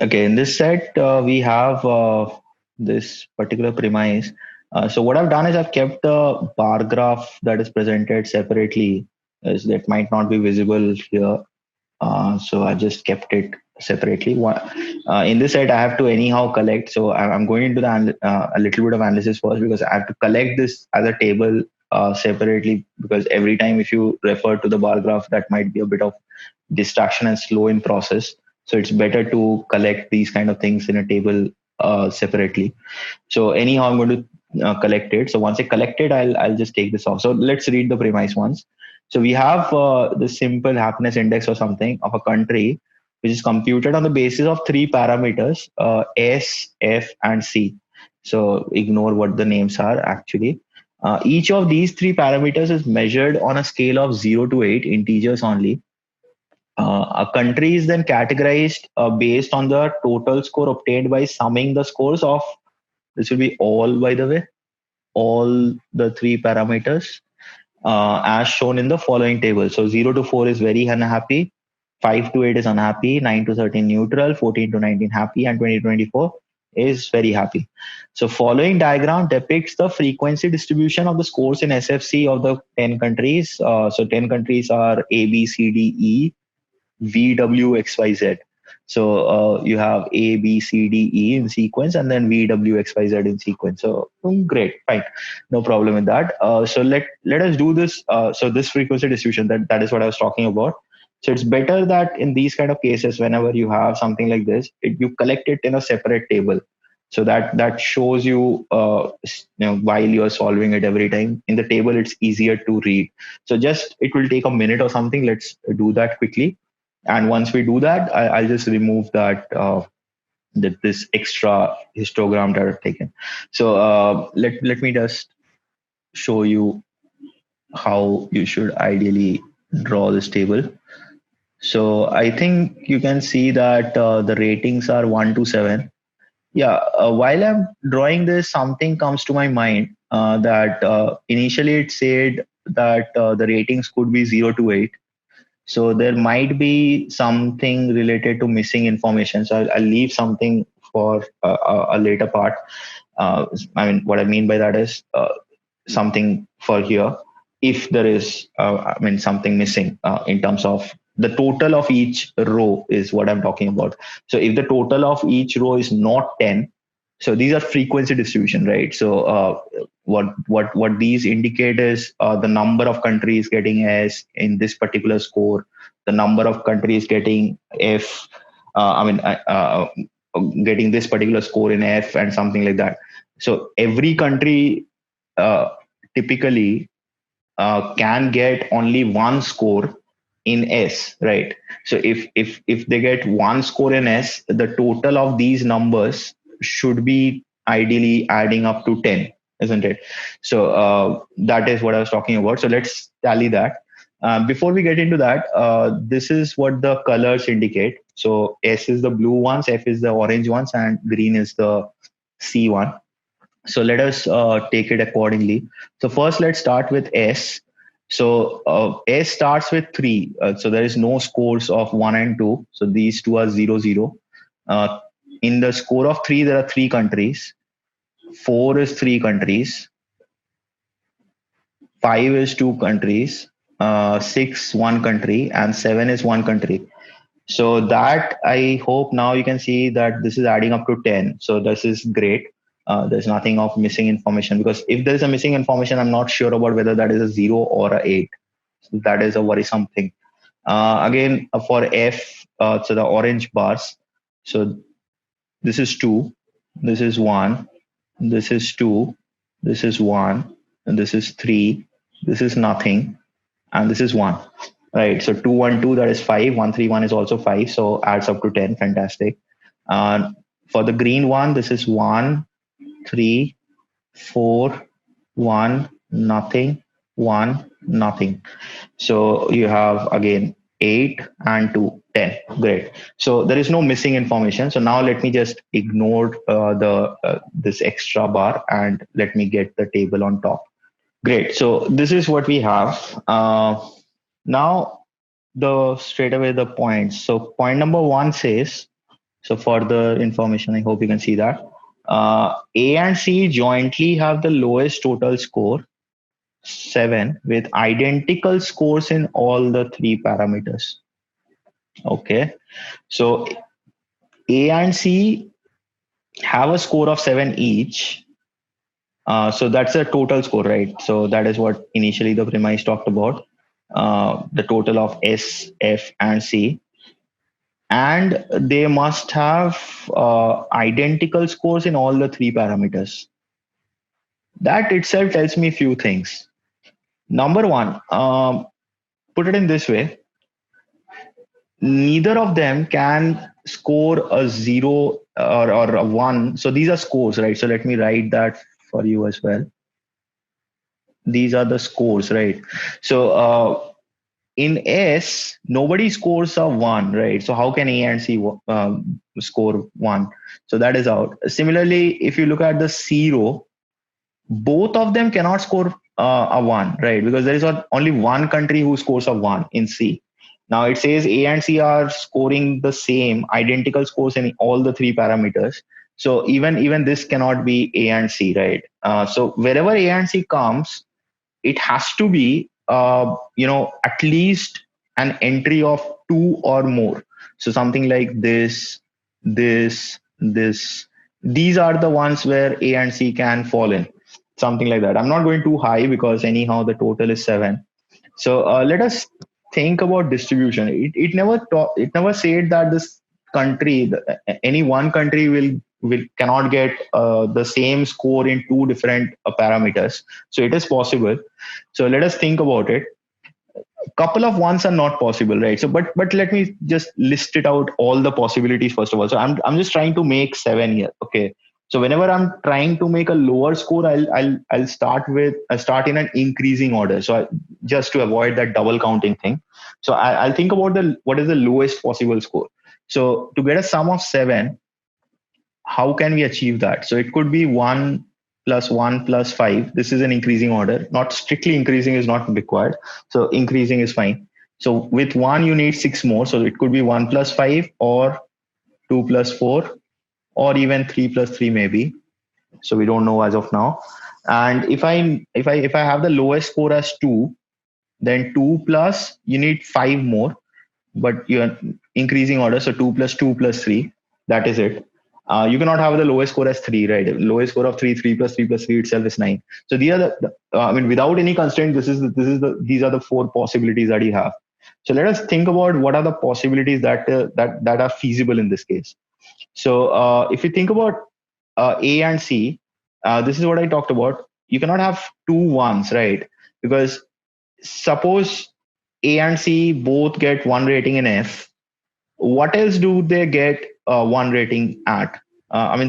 Okay, in this set, we have this particular premise. So what I've done is I've kept the bar graph that is presented separately, as that might not be visible here. So I just kept it separately. In this set, I have to anyhow collect. So I'm going into a little bit of analysis first because I have to collect this as a table separately, because every time if you refer to the bar graph, that might be a bit of distraction and slow in process. So it's better to collect these kind of things in a table separately. So anyhow, I'm going to collect it. So once I collect it, I'll just take this off. So let's read the premise once. So we have the simple happiness index or something of a country, which is computed on the basis of three parameters: S, F, and C. So ignore what the names are actually. Each of these three parameters is measured on a scale of 0 to 8, integers only. A country is then categorized based on the total score obtained by summing the scores of, this will be all, by the way, all the three parameters as shown in the following table. So 0 to 4 is very unhappy, 5 to 8 is unhappy, 9 to 13 neutral, 14 to 19 happy, and 20 to 24 is very happy. So following diagram depicts the frequency distribution of the scores in SFC of the 10 countries. So 10 countries are A, B, C, D, E, VWXYZ. So you have A, B, C, D, E in sequence, and then VWXYZ in sequence. So great, fine, no problem with that. So let us do this. So this frequency distribution, that is what I was talking about. So it's better that in these kind of cases, whenever you have something like this, you collect it in a separate table. So that shows you, while you are solving it every time in the table, it's easier to read. So just it will take a minute or something. Let's do that quickly. And once we do that, I'll just remove this extra histogram that I've taken. So let me just show you how you should ideally draw this table. So I think you can see that the ratings are 1 to 7. Yeah, while I'm drawing this, something comes to my mind that initially it said that the ratings could be 0 to 8. So there might be something related to missing information. So I'll leave something for a later part. I mean, what I mean by that is something for here. If there is, something missing in terms of the total of each row is what I'm talking about. So if the total of each row is not 10, so these are frequency distribution, right? So what these indicate is the number of countries getting S in this particular score, the number of countries getting F. Getting this particular score in F and something like that. So every country uh, typically can get only one score in S, right? So if they get one score in S, the total of these numbers should be ideally adding up to 10, isn't it? So that is what I was talking about. So let's tally that. Before we get into that, this is what the colors indicate. So S is the blue ones, F is the orange ones, and green is the C one. So let us take it accordingly. So first, let's start with S. So S starts with 3. So there is no scores of 1 and 2. So these two are 0, 0. Uh, in the score of 3, there are 3 countries. 4 is 3 countries. 5 is 2 countries. 6, 1 country. And 7 is 1 country. So that, I hope now you can see that this is adding up to 10. So this is great. There's nothing of missing information, because if there's a missing information, I'm not sure about whether that is a 0 or a 8. So that is a worrisome thing. Again, for F, so the orange bars. So this is 2, this is 1, this is 2, this is 1, and this is 3, this is nothing, and this is 1. Right. So 2, 1, 2, that is 5. 1, 3, 1 is also 5. So adds up to 10. Fantastic. For the green one, this is 1, 3, 4, 1, nothing, 1, nothing. So you have again 8 and 2, 10. Great. So there is no missing information. So now let me just ignore the this extra bar and let me get the table on top. Great. So this is what we have. Now the straight away the points. So point number 1 says So further information, I hope you can see that. A and C jointly have the lowest total score, 7, with identical scores in all the three parameters. Okay. So A and C have a score of 7 each. So that's a total score, right? So that is what initially the premise talked about. The total of S, F, and C. And they must have identical scores in all the three parameters. That itself tells me a few things. Number one, put it in this way, neither of them can score a 0 or a 1. So these are scores, right? So let me write that for you as well. These are the scores, right? So in S, nobody scores a 1, right? So how can A and C score 1? So that is out. Similarly, if you look at the C row, both of them cannot score a 1, right? Because there is only one country who scores a 1 in C. Now it says A and C are scoring the same identical scores in all the three parameters. So even this cannot be A and C, right? So wherever A and C comes, it has to be at least an entry of 2 or more. So something like this. These are the ones where A and C can fall in. Something like that. I'm not going too high because anyhow the total is 7. So let us think about distribution. It never said that this country, any one country will cannot get the same score in two different parameters. So it is possible. So let us think about it. A couple of ones are not possible, right? So but let me just list it out all the possibilities first of all. So I'm just trying to make 7 here. Okay. So whenever I'm trying to make a lower score, I'll start in an increasing order. So just to avoid that double counting thing. So I'll think about what is the lowest possible score. So to get a sum of 7, how can we achieve that? So it could be 1 plus 1 plus 5. This is an increasing order. Not strictly increasing is not required. So increasing is fine. So with 1, you need 6 more. So it could be 1 plus 5 or 2 plus 4 or even 3 plus 3 maybe. So we don't know as of now. And if I have the lowest score as 2, then 2 plus you need 5 more, but you're increasing order. So 2 plus 2 plus 3, that is it. You cannot have the lowest score as 3, right? Lowest score of 3, 3 plus 3 plus 3 itself is 9. So these are without any constraint, these are the 4 possibilities that you have. So let us think about what are the possibilities that are feasible in this case. So if you think about A and C, this is what I talked about. You cannot have two ones, right? Because suppose A and C both get 1 rating in F, what else do they get 1 rating at?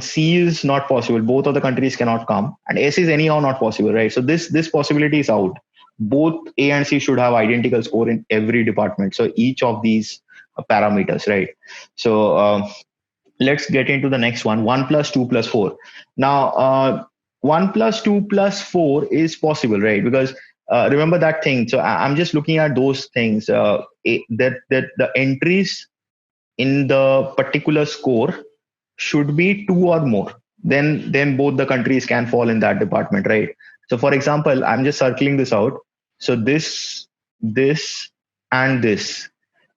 C is not possible. Both of the countries cannot come, and S is anyhow not possible, right? So this possibility is out. Both A and C should have identical score in every department. So each of these parameters, right? So let's get into the next one. 1 plus 2 plus 4. Now 1 plus 2 plus 4 is possible, right? Because remember that thing. So I'm just looking at those things. That the entries in the particular score should be 2 or more. Then both the countries can fall in that department, right? So for example, I'm just circling this out. So this and this,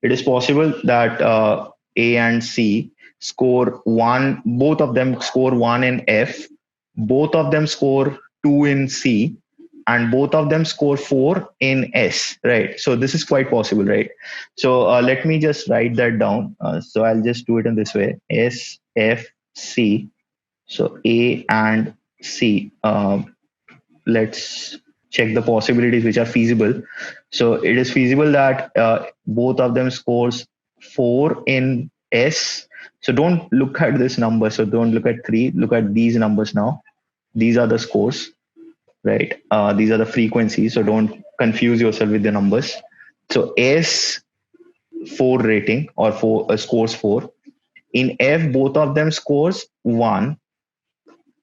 it is possible that A and C score 1, both of them score 1 in F, both of them score 2 in C, and both of them score 4 in S, right? So this is quite possible, right? So let me just write that down. So I'll just do it in this way: S, F, C. So A and C. Let's check the possibilities which are feasible. So it is feasible that both of them scores 4 in S. So don't look at this number. So don't look at 3. Look at these numbers now. These are the scores, right? These are the frequencies. So don't confuse yourself with the numbers. So S 4 rating or 4 scores 4. In F, both of them scores 1.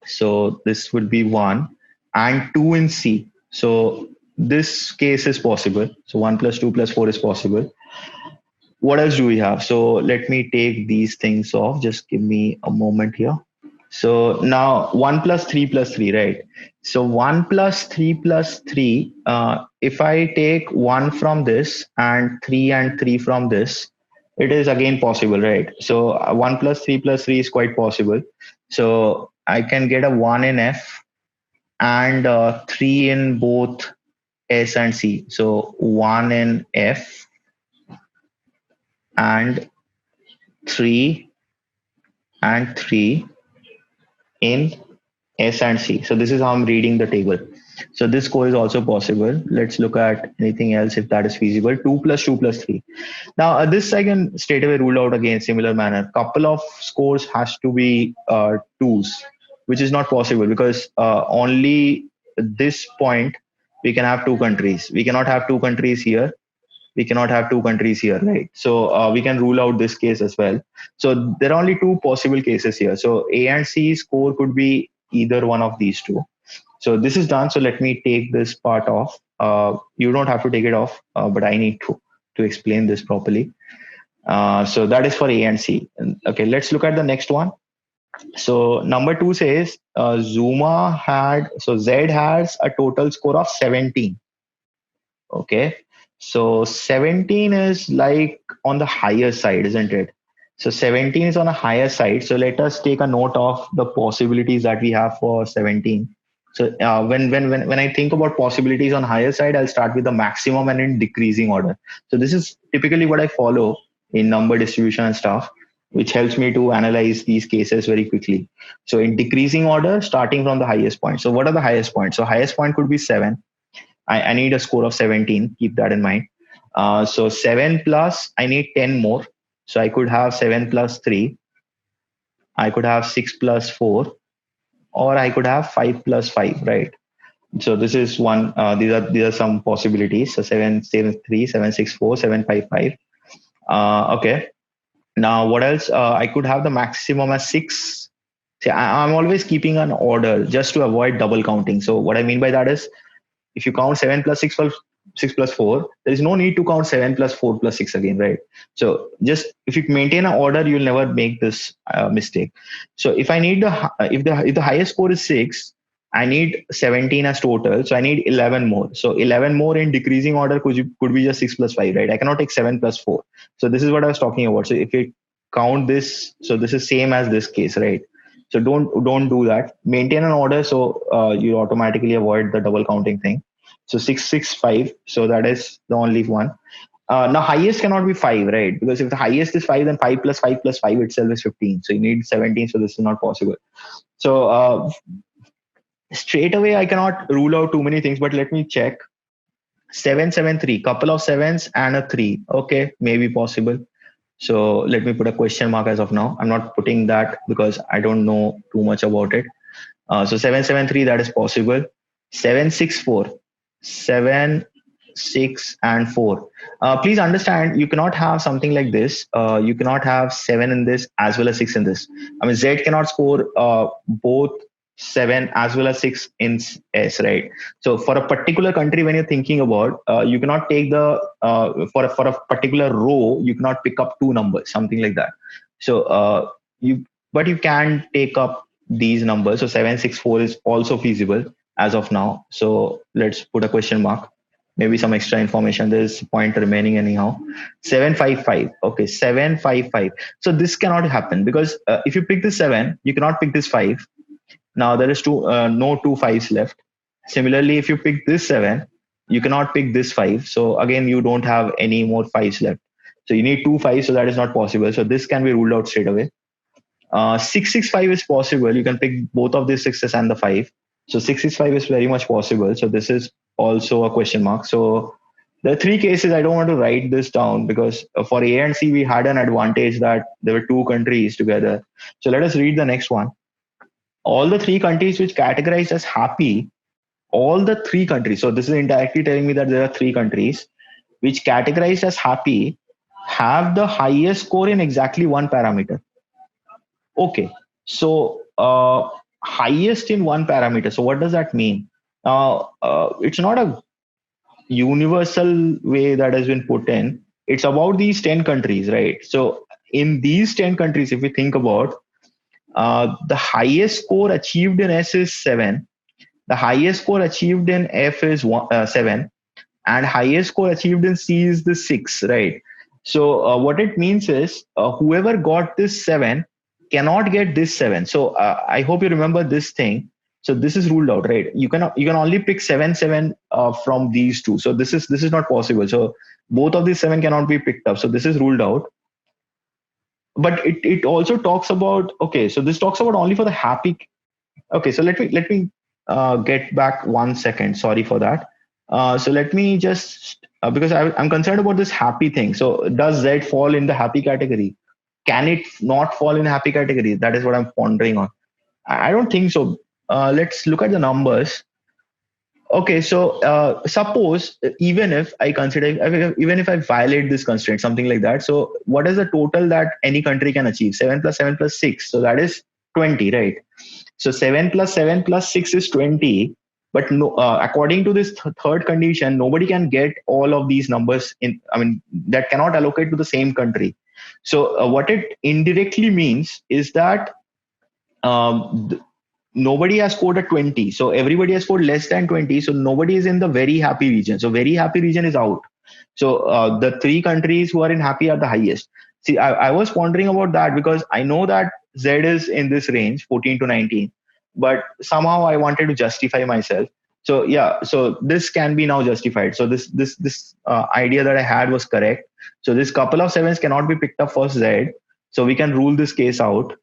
So this would be 1 and 2 in C. So this case is possible. So 1 plus 2 plus 4 is possible. what else do we have? So let me take these things off. Just give me a moment here. So now 1 plus 3, right? So 1 plus 3, if I take 1 from this and 3 from this, it is again possible, right? So 1 plus 3 is quite possible. So I can get a 1 in F and 3 in both S and C. So 1 in F and 3 and 3 in S and C. So this is how I'm reading the table. So this score is also possible. Let's look at anything else if that is feasible. 2 plus 2 plus 3. Now this I can straight away rule out again similar manner. Couple of scores has to be twos, which is not possible because only this point we can have two countries. We cannot have two countries here. We cannot have two countries here, right? So we can rule out this case as well. So there are only two possible cases here. So A and C score could be either one of these two. So this is done. So let me take this part off. You don't have to take it off, but I need to explain this properly. So that is for A and C. Okay, let's look at the next one. So number 2 says Z has a total score of 17. Okay, so 17 is like on the higher side, isn't it? So 17 is on a higher side. So let us take a note of the possibilities that we have for 17. So when I think about possibilities on higher side, I'll start with the maximum and in decreasing order. So this is typically what I follow in number distribution and stuff, which helps me to analyze these cases very quickly. So in decreasing order, starting from the highest point. So what are the highest points? So highest point could be 7. I need a score of 17. Keep that in mind. So 7 plus, I need 10 more. So I could have 7 plus 3. I could have 6 plus 4. Or I could have 5 plus 5, right? So this is one. These are some possibilities. So 7, 7, 3, 7, 6, 4, 7, 5, 5. Okay. Now what else? I could have the maximum as 6. See, I'm always keeping an order just to avoid double counting. So what I mean by that is, if you count 7 plus 6 plus 6 plus 4, there is no need to count 7 plus 4 plus 6 again, right? So just if you maintain an order, you'll never make this mistake. So if I need if the highest score is 6, I need 17 as total, so I need 11 more. So 11 more in decreasing order could be just 6 plus 5, right? I cannot take 7 plus 4. So this is what I was talking about. So if you count this, so this is same as this case, right? So don't do that. Maintain an order so you automatically avoid the double counting thing. So 665. So that is the only one. Now highest cannot be 5, right? Because if the highest is 5, then 5 plus 5 plus 5 itself is 15. So you need 17. So this is not possible. So straight away I cannot rule out too many things, but let me check. 773. Couple of sevens and a 3. Okay, maybe possible. So let me put a question mark as of now. I'm not putting that because I don't know too much about it. So 773, that is possible. 764, 7, 6, and 4. Please understand, you cannot have something like this. You cannot have 7 in this as well as 6 in this. I mean, Z cannot score both 7 as well as 6 in S, right? So for a particular country, when you're thinking about, you cannot take the for a particular row, you cannot pick up two numbers, something like that. So but you can take up these numbers. So 764 is also feasible as of now. So let's put a question mark. Maybe some extra information. There's point remaining anyhow. 755. Okay, 755. So this cannot happen because if you pick this 7, you cannot pick this 5. Now there is no 2 5s left. Similarly, if you pick this 7, you cannot pick this 5. So again, you don't have any more 5s left. So you need 2 5s, so that is not possible. So this can be ruled out straight away. 665 is possible. You can pick both of these 6s and the 5. So 665 is very much possible. So this is also a question mark. So there are 3 cases. I don't want to write this down because for A and C, we had an advantage that there were 2 countries together. So let us read the next one. All the 3 countries which categorized as happy, all the 3 countries. So this is indirectly telling me that there are 3 countries which categorized as happy have the highest score in exactly one parameter. Okay, so highest in one parameter. So what does that mean? It's not a universal way that has been put in. it's about these 10 countries, right? So in these 10 countries, if we think about, the highest score achieved in S is 7, the highest score achieved in F is 7, and highest score achieved in C is the 6, right? So what it means is, whoever got this 7 cannot get this 7. So I hope you remember this thing. So this is ruled out, right? You can only pick 7 from these two. So this is not possible. So both of these 7 cannot be picked up. So this is ruled out. But it also talks about, okay, so this talks about only for the happy. Okay, so let me get back 1 second. Sorry for that. So let me just, because I'm concerned about this happy thing. So does Z fall in the happy category? Can it not fall in the happy category? That is what I'm pondering on. I don't think so. Let's look at the numbers. Okay, so suppose, even if I consider, even if I violate this constraint, something like that. So what is the total that any country can achieve? 7 plus 7 plus 6. So that is 20, right? So 7 plus 7 plus 6 is 20. But no, according to this third condition, nobody can get all of these numbers in. I mean, that cannot allocate to the same country. So what it indirectly means is that, um, nobody has scored a 20. So everybody has scored less than 20. So nobody is in the very happy region. So very happy region is out. So the three countries who are in happy are the highest. See, I was pondering about that because I know that Z is in this range, 14 to 19, but somehow I wanted to justify myself. So yeah, so this can be now justified. So this idea that I had was correct. So this couple of sevens cannot be picked up for Z. So we can rule this case out.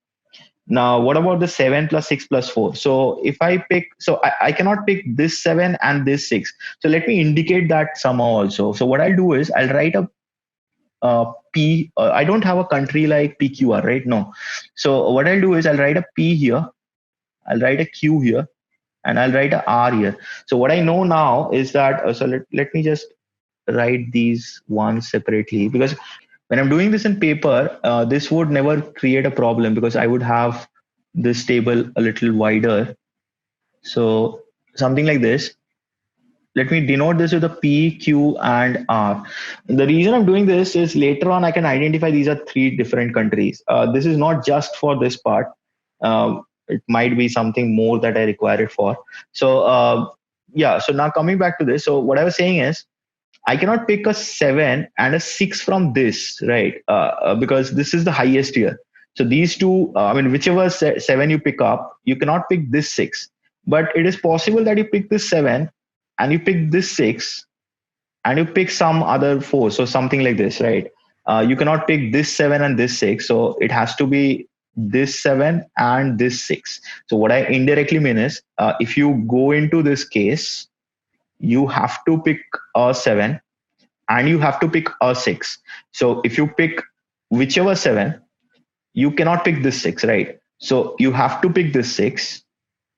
Now, what about the 7 plus 6 plus 4? So if I pick, so I cannot pick this 7 and this 6. So let me indicate that somehow also. So what I'll do is I'll write a P. I don't have a country like PQR, right? No. So what I'll do is I'll write a P here, I'll write a Q here, and I'll write a R here. So what I know now is that, so let me just write these ones separately, because when I'm doing this in paper, this would never create a problem because I would have this table a little wider. So something like this. Let me denote this with a P, Q, and R. The reason I'm doing this is later on I can identify these are three different countries. This is not just for this part. It might be something more that I require it for. So yeah, so now coming back to this. So what I was saying is, I cannot pick a 7 and a 6 from this, right? Because this is the highest here. So these two, I mean, whichever 7 you pick up, you cannot pick this 6. But it is possible that you pick this 7 and you pick this 6 and you pick some other 4. So something like this, right? You cannot pick this 7 and this 6. So it has to be this 7 and this 6. So what I indirectly mean is, if you go into this case, you have to pick a 7 and you have to pick a 6. So if you pick whichever 7, you cannot pick this 6, right? So you have to pick this 6,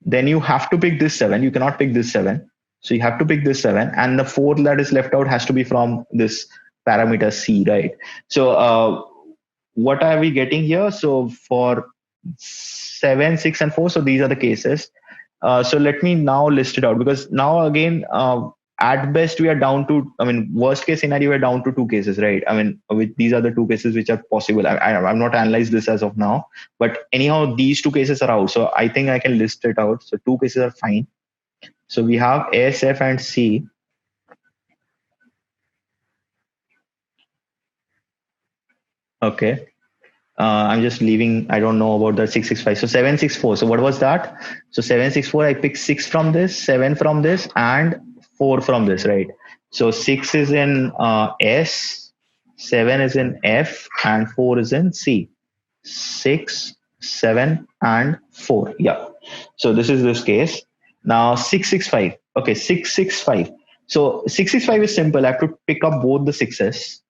then you have to pick this 7. You cannot pick this 7. So you have to pick this 7, and the 4 that is left out has to be from this parameter C, right? So what are we getting here? So for 7, 6, and 4, so these are the cases. So let me now list it out, because now again, at best we are down to, I mean, worst case scenario, we're down to two cases, right? I mean, these are the two cases which are possible. I'm not analyzed this as of now, but anyhow, these two cases are out. So I think I can list it out. So two cases are fine. So we have S, F, and C. Okay. I'm just leaving. I don't know about the 665. So 764. So what was that? So 764, I picked 6 from this, 7 from this, and 4 from this, right? So 6 is in S, 7 is in F, and 4 is in C. 6, 7, and 4. Yeah. So this is this case. Now 665. Okay, 665. So 665 is simple. I have to pick up both the sixes.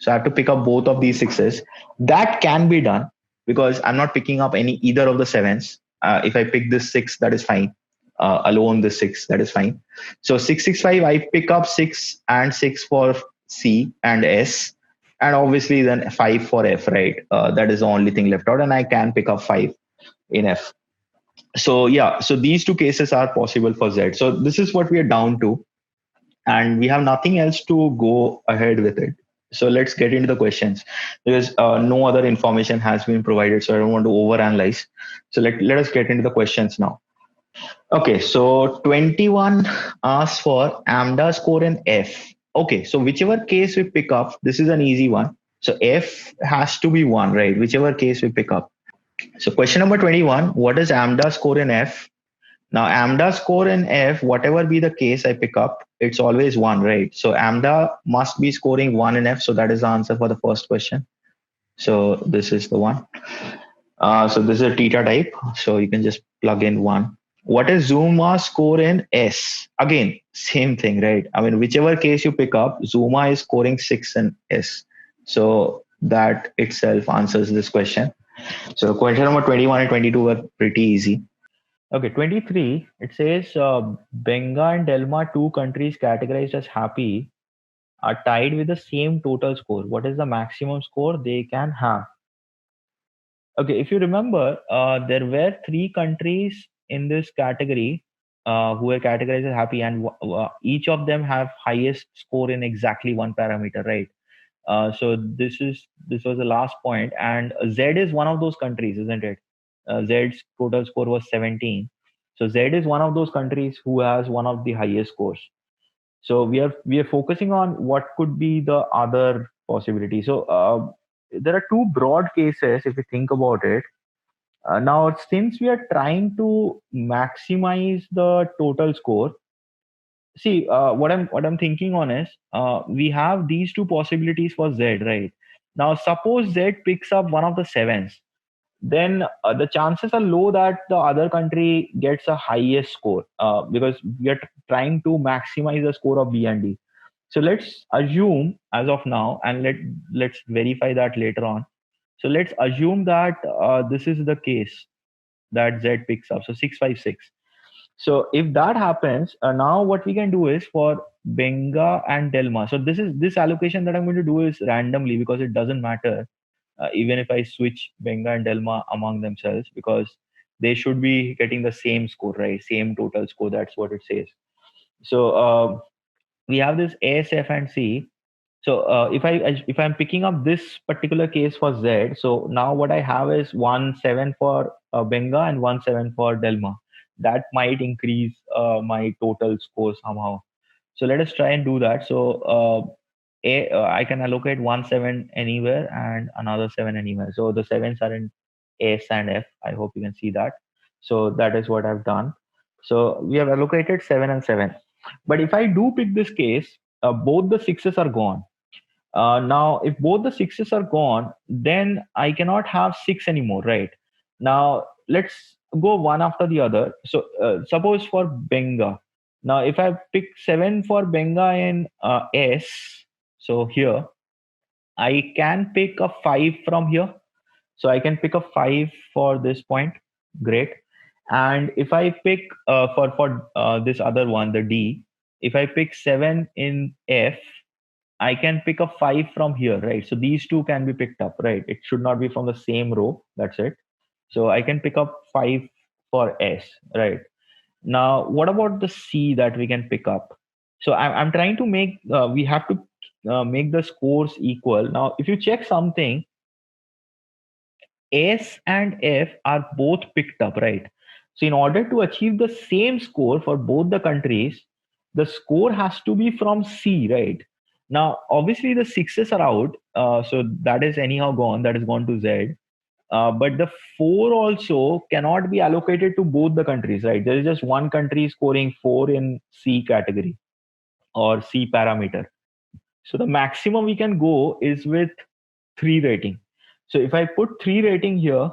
So I have to pick up both of these sixes. That can be done because I'm not picking up either of the sevens. If I pick this 6, that is fine. Alone this 6, that is fine. So 665, I pick up 6 and 6 for C and S, and obviously then 5 for F, right? That is the only thing left out, and I can pick up 5 in F. So yeah, so these two cases are possible for Z. So this is what we are down to, and we have nothing else to go ahead with it. So let's get into the questions because no other information has been provided. So I don't want to overanalyze. So let us get into the questions now. Okay, so 21 asks for AMDA score in F. Okay, so whichever case we pick up, this is an easy one. So F has to be 1, right? Whichever case we pick up. So question number 21, what is AMDA score in F? Now, AMDA score in F, whatever be the case I pick up, it's always 1, right? So AMDA must be scoring 1 in F. So that is the answer for the first question. So this is the one. So this is a theta type. So you can just plug in 1. What is Zuma score in S? Again, same thing, right? I mean, whichever case you pick up, Zuma is scoring 6 in S. So that itself answers this question. So question number 21 and 22 were pretty easy. Okay, 23, it says Benga and Delma, two countries categorized as happy, are tied with the same total score. What is the maximum score they can have? Okay, if you remember, there were three countries in this category who were categorized as happy, and each of them have highest score in exactly one parameter, right? So this was the last point, and Z is one of those countries, isn't it? Z's total score was 17. So Z is one of those countries who has one of the highest scores. So we are focusing on what could be the other possibility. So there are two broad cases if you think about it. Now, since we are trying to maximize the total score, see what I'm thinking on is we have these two possibilities for Z, right? Now, suppose Z picks up one of the sevens, then the chances are low that the other country gets a highest score because we are trying to maximize the score of B and D. So let's assume as of now, and let's verify that later on. So let's assume that this is the case that Z picks up. So 656. So if that happens, now what we can do is for Benga and Delma. So this allocation that I'm going to do is randomly because it doesn't matter even if I switch Benga and Delma among themselves because they should be getting the same score, right? Same total score. That's what it says. So we have this ASF and C. So if I'm picking up this particular case for Z, so now what I have is 1-7 for Benga and 1-7 for Delma. That might increase my total score somehow. So let us try and do that. So I can allocate 1-7 anywhere and another 7 anywhere. So the sevens are in S and F. I hope you can see that. So that is what I've done. So we have allocated 7 and 7. But if I do pick this case, both the sixes are gone. Now, if both the sixes are gone, then I cannot have six anymore, right? Now, let's go one after the other. So, suppose for Benga. Now, if I pick 7 for Benga in S, so here, I can pick a 5 from here. So, I can pick a 5 for this point. Great. And if I pick for this other one, the D, if I pick 7 in F, I can pick a 5 from here, right? So these two can be picked up, right? It should not be from the same row. That's it. So I can pick up 5 for S, right? Now, what about the C that we can pick up? So I'm trying to make, we have to make the scores equal. Now, if you check something, S and F are both picked up, right? So in order to achieve the same score for both the countries, the score has to be from C, right? Now, obviously the sixes are out, so that is anyhow gone. That is gone to Z. But the four also cannot be allocated to both the countries, right? There is just one country scoring 4 in C category or C parameter. So the maximum we can go is with 3 rating. So if I put 3 rating here,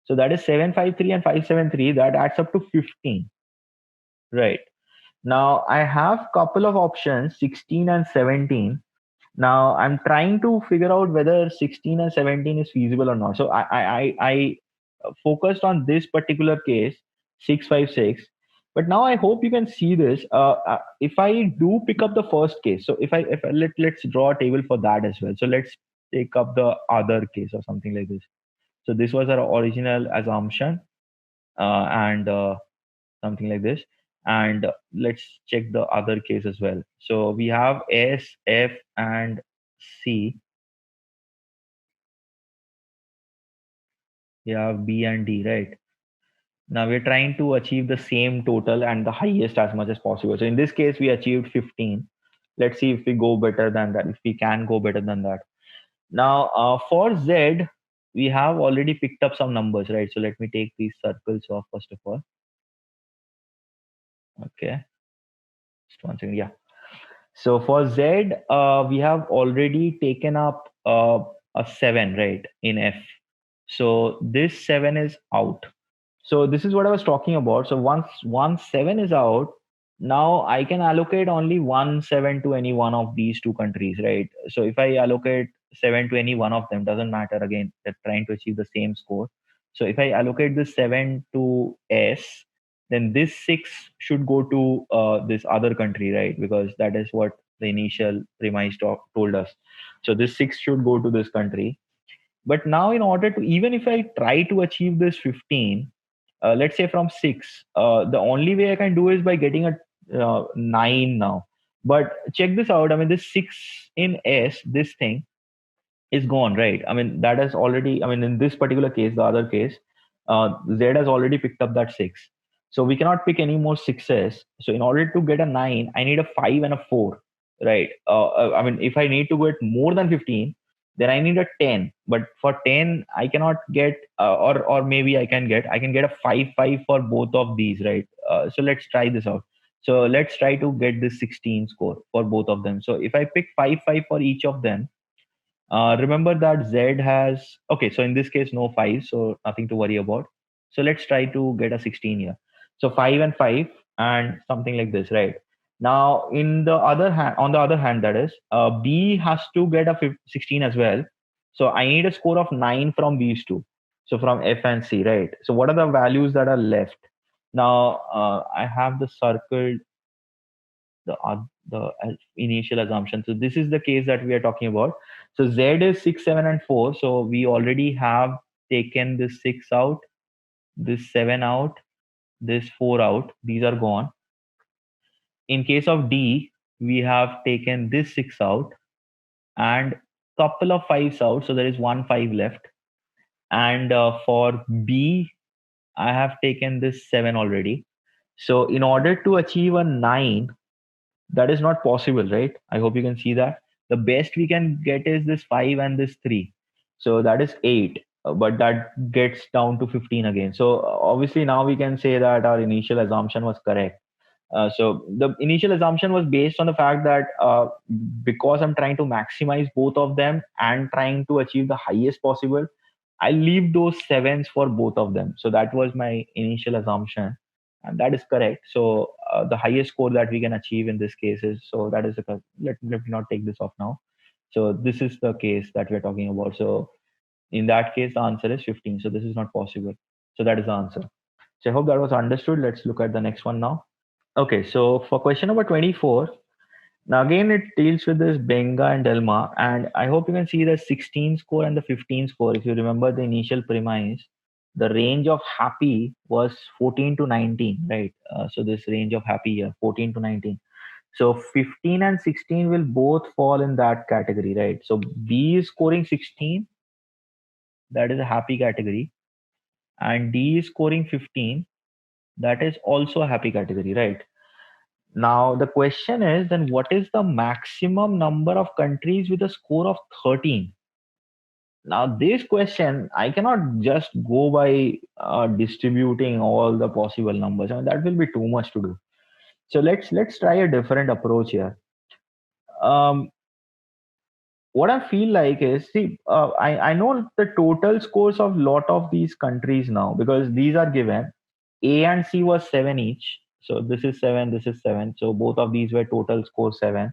so that is 753 and 573. That adds up to 15. Right. Now I have couple of options, 16 and 17. Now I'm trying to figure out whether 16 and 17 is feasible or not. So I focused on this particular case, 656. But now I hope you can see this. If I do pick up the first case, so if I let's draw a table for that as well. So let's take up the other case or something like this. So this was our original assumption, and something like this. And let's check the other case as well. So we have S, F, and C. You have B and D, right? Now we're trying to achieve the same total and the highest as much as possible. So in this case, we achieved 15. Let's see if we go better than that, if we can go better than that. Now, for Z, we have already picked up some numbers, right? So let me take these circles off first of all. Okay, just one second. Yeah. So for Z, we have already taken up a 7, right, in F. So this 7 is out. So this is what I was talking about. So once 7 is out, now I can allocate only 7 to any one of these two countries, right? So if I allocate 7 to any one of them, doesn't matter. Again, they're trying to achieve the same score. So if I allocate this 7 to S, then this 6 should go to this other country, right? Because that is what the initial premise told us. So this 6 should go to this country. But now, in order to, even if I try to achieve this 15, let's say from 6, the only way I can do is by getting a 9 now. But check this out. I mean, this 6 in S, this thing is gone, right? I mean, that has already, I mean, in this particular case, the other case, Z has already picked up that 6. So we cannot pick any more sixes. So in order to get a 9, I need a 5 and a 4, right? I mean, if I need to get more than 15, then I need a 10. But for 10, I cannot get, or maybe I can get a 5, 5 for both of these, right? So let's try this out. So let's try to get this 16 score for both of them. So if I pick 5, 5 for each of them, remember that Z has, okay, so in this case, no 5, so nothing to worry about. So let's try to get a 16 here. So 5 and 5 and something like this, right? Now, in the other hand, on the other hand, that is, B has to get a 16 as well. So I need a score of 9 from these two. So from F and C, right? So what are the values that are left? Now, I have the circled the initial assumption. So this is the case that we are talking about. So Z is 6, 7, and 4. So we already have taken this 6 out, this 7 out, this 4 out. These are gone. In case of D, we have taken this 6 out and couple of 5s out. So there is 1 5 left. And for B, I have taken this 7 already. So in order to achieve a 9, that is not possible, right? I hope you can see that. The best we can get is this 5 and this 3. So that is 8, but that gets down to 15 again. So obviously now we can say that our initial assumption was correct. So the initial assumption was based on the fact that because I'm trying to maximize both of them and trying to achieve the highest possible, I leave those sevens for both of them. So that was my initial assumption, and that is correct. So the highest score that we can achieve in this case is, so that is the, let me not take this off now. So this is the case that we're talking about. So in that case, the answer is 15. So this is not possible. So that is the answer. So I hope that was understood. Let's look at the next one now. Okay, so for question number 24, now again it deals with this Benga and Delma, and I hope you can see the 16 score and the 15 score. If you remember the initial premise, the range of happy was 14 to 19, right? So this range of happy here, 14 to 19. So 15 and 16 will both fall in that category, right? So B is scoring 16, that is a happy category, and D is scoring 15, that is also a happy category, right? Now, the question is then what is the maximum number of countries with a score of 13? Now, this question, I cannot just go by distributing all the possible numbers. I mean, that will be too much to do. So let's try a different approach here. Um, what I feel like is, see, I know the total scores of lot of these countries now because these are given. A and C was 7 each. So this is 7, this is 7. So both of these were total score 7.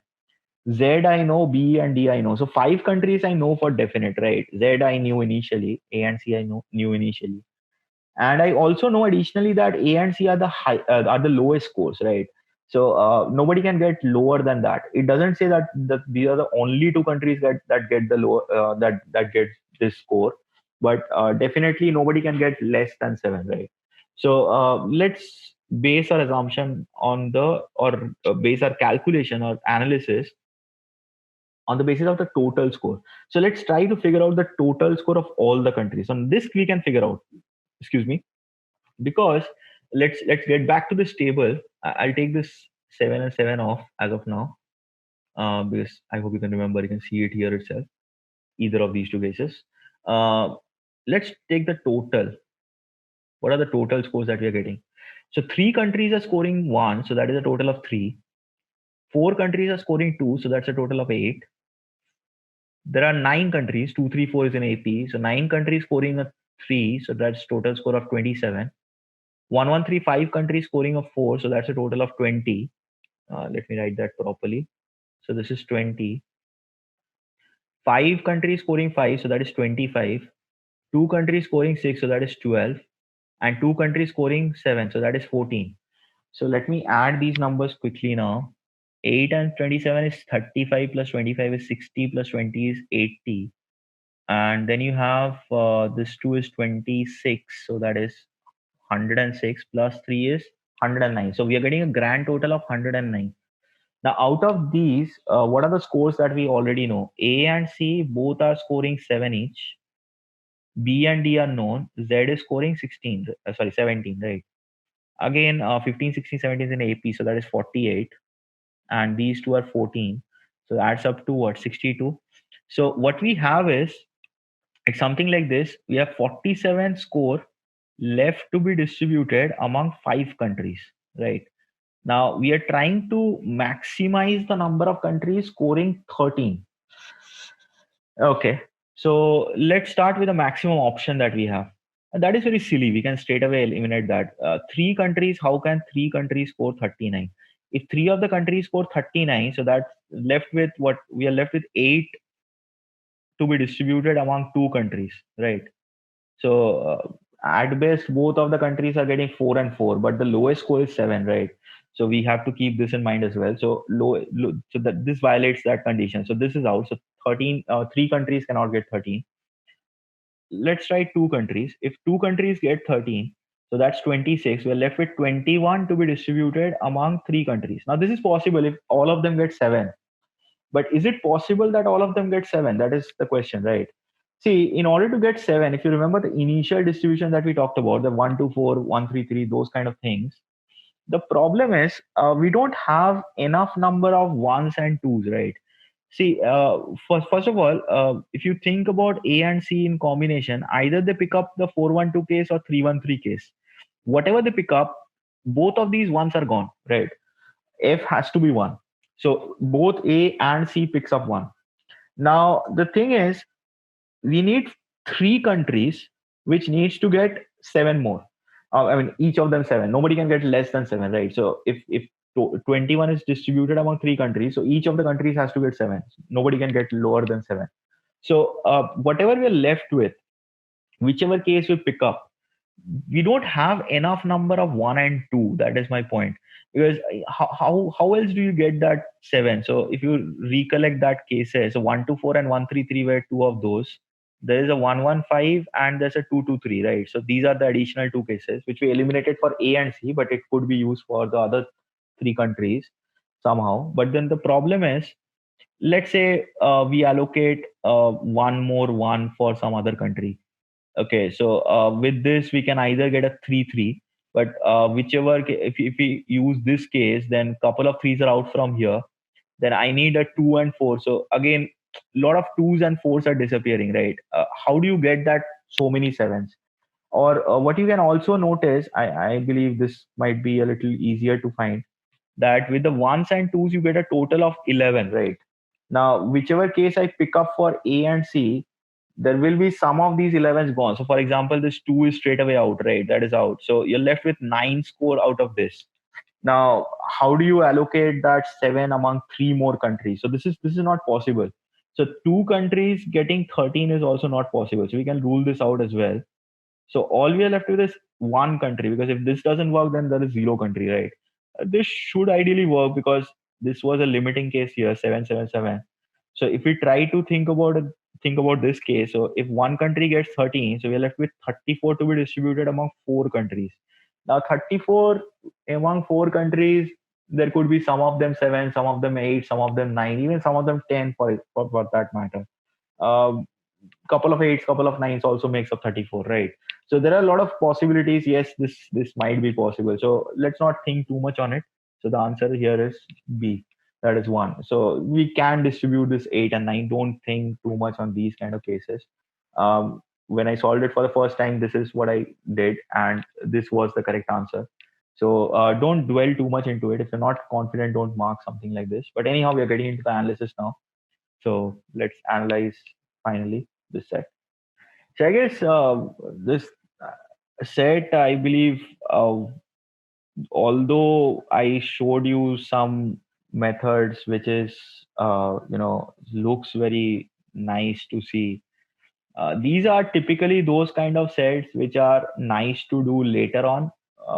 Z I know, B and D I know. So 5 countries I know for definite, right? Z I knew initially, A and C I knew initially, and I also know additionally that A and C are the are the lowest scores, right? So nobody can get lower than that. It doesn't say that these are the only two countries that get the low that get this score, but definitely nobody can get less than 7, right? So let's base our assumption on the or base our calculation or analysis on the basis of the total score. So let's try to figure out the total score of all the countries. On this we can figure out. Excuse me, because let's get back to this table. I'll take this 7 and 7 off as of now, because I hope you can remember. You can see it here itself. Either of these two cases. Uh, let's take the total. What are the total scores that we are getting? So three countries are scoring one, so that is a total of three. Four countries are scoring two, so that's a total of eight. There are nine countries, two, three, four is in AP. So nine countries scoring a three, so that's total score of 27. 1135 countries scoring a four, so that's a total of 20. Let me write that properly. So this is 20. Five countries scoring five, so that is 25. Two countries scoring six, so that is 12. And two countries scoring seven, so that is 14. So let me add these numbers quickly now. 8 and 27 is 35 plus 25 is 60 plus 20 is 80. And then you have this 2 is 26, so that is 106 plus 3 is 109. So we are getting a grand total of 109. Now, out of these, what are the scores that we already know? A and C both are scoring 7 each. B and D are known. Z is scoring 16, 17, right? Again, 15, 16, 17 is in AP, so that is 48. And these two are 14. So adds up to what? 62. So what we have is, it's something like this. We have 47 score left to be distributed among five countries, right? Now we are trying to maximize the number of countries scoring 13. Okay. So let's start with the maximum option that we have. And that is very silly. We can straight away eliminate that. Three countries, how can three countries score 39? If three of the countries score 39, so that's left with what? We are left with eight to be distributed among two countries, right? So at best, both of the countries are getting 4 and 4, but the lowest score is 7, right? So we have to keep this in mind as well. So so that this violates that condition. So this is out. So 13, three countries cannot get 13. Let's try two countries. If two countries get 13, so that's 26. We're left with 21 to be distributed among three countries. Now this is possible if all of them get 7. But is it possible that all of them get 7? That is the question, right? See, in order to get 7, if you remember the initial distribution that we talked about, the 1, 2, 4, 1, 3, 3, those kind of things, the problem is we don't have enough number of ones and twos, right? See, first of all, if you think about A and C in combination, either they pick up the 412 case or 313 case. Whatever they pick up, both of these ones are gone, right? F has to be 1. So both A and C picks up 1. Now, the thing is, we need three countries which needs to get 7 more. I mean, each of them 7. Nobody can get less than 7, right? So if 21 is distributed among three countries, so each of the countries has to get 7. Nobody can get lower than 7. So whatever we are left with, whichever case we pick up, we don't have enough number of 1 and 2. That is my point. Because how else do you get that 7? So if you recollect that cases, so 124 and 133 were two of those. There is a 115 and there's a 223, right? So these are the additional two cases which we eliminated for A and C, but it could be used for the other three countries somehow. But then the problem is, let's say we allocate one more one for some other country. Okay, so with this we can either get a 3-3, but if we use this case, then couple of threes are out from here. Then I need a 2 and 4. So again, a lot of twos and fours are disappearing, right? How do you get that so many sevens? Or what you can also notice, I believe this might be a little easier to find, that with the ones and twos you get a total of 11, right? Now, whichever case I pick up for A and C, there will be some of these 11s gone. So, for example, this 2 is straight away out, right? That is out. So, you're left with 9 score out of this. Now, how do you allocate that 7 among three more countries? So, this is not possible. So, two countries getting 13 is also not possible. So, we can rule this out as well. So, all we are left with is one country, because if this doesn't work, then there is zero country, right? This should ideally work because this was a limiting case here, 777. So if we try to think about this case, so if one country gets 13, so we're left with 34 to be distributed among four countries. Now 34 among four countries, there could be some of them 7, some of them 8, some of them 9, even some of them 10 for that matter. Um, Couple of eights, couple of nines also makes up 34, right? So there are a lot of possibilities. Yes, this might be possible. So let's not think too much on it. So the answer here is B. That is one. So we can distribute this 8 and 9. Don't think too much on these kind of cases. When I solved it for the first time, this is what I did, and this was the correct answer. So don't dwell too much into it. If you're not confident, don't mark something like this. But anyhow, we are getting into the analysis now. So let's analyze finally this set. So I guess this set, I believe, although I showed you some methods, which is looks very nice to see. These are typically those kind of sets which are nice to do later on,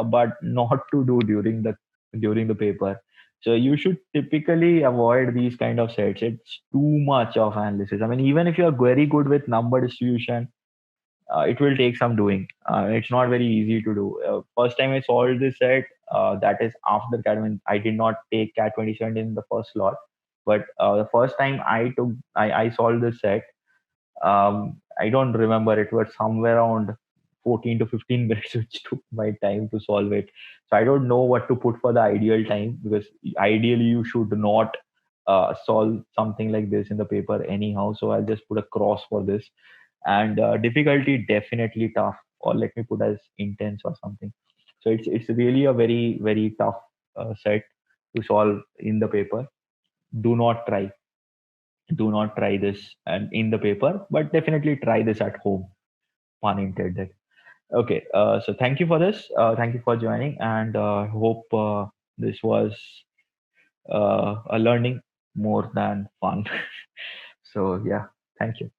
but not to do during the paper. So you should typically avoid these kind of sets. It's too much of analysis. I mean, even if you are very good with number distribution, it will take some doing. It's not very easy to do. First time I solved this set, that is after CAT. I mean, I did not take CAT 2017 in the first slot, but the first time I solved this set, I don't remember. It was somewhere around 14 to 15 minutes, which took my time to solve it. So I don't know what to put for the ideal time, because ideally you should not solve something like this in the paper anyhow. So I'll just put a cross for this. And difficulty definitely tough, or let me put as intense or something. So it's really a very very tough set to solve in the paper. Do not try this and in the paper, but definitely try this at home. Pun intended. Okay, so thank you for this. Thank you for joining, and hope this was a learning more than fun. So yeah, thank you.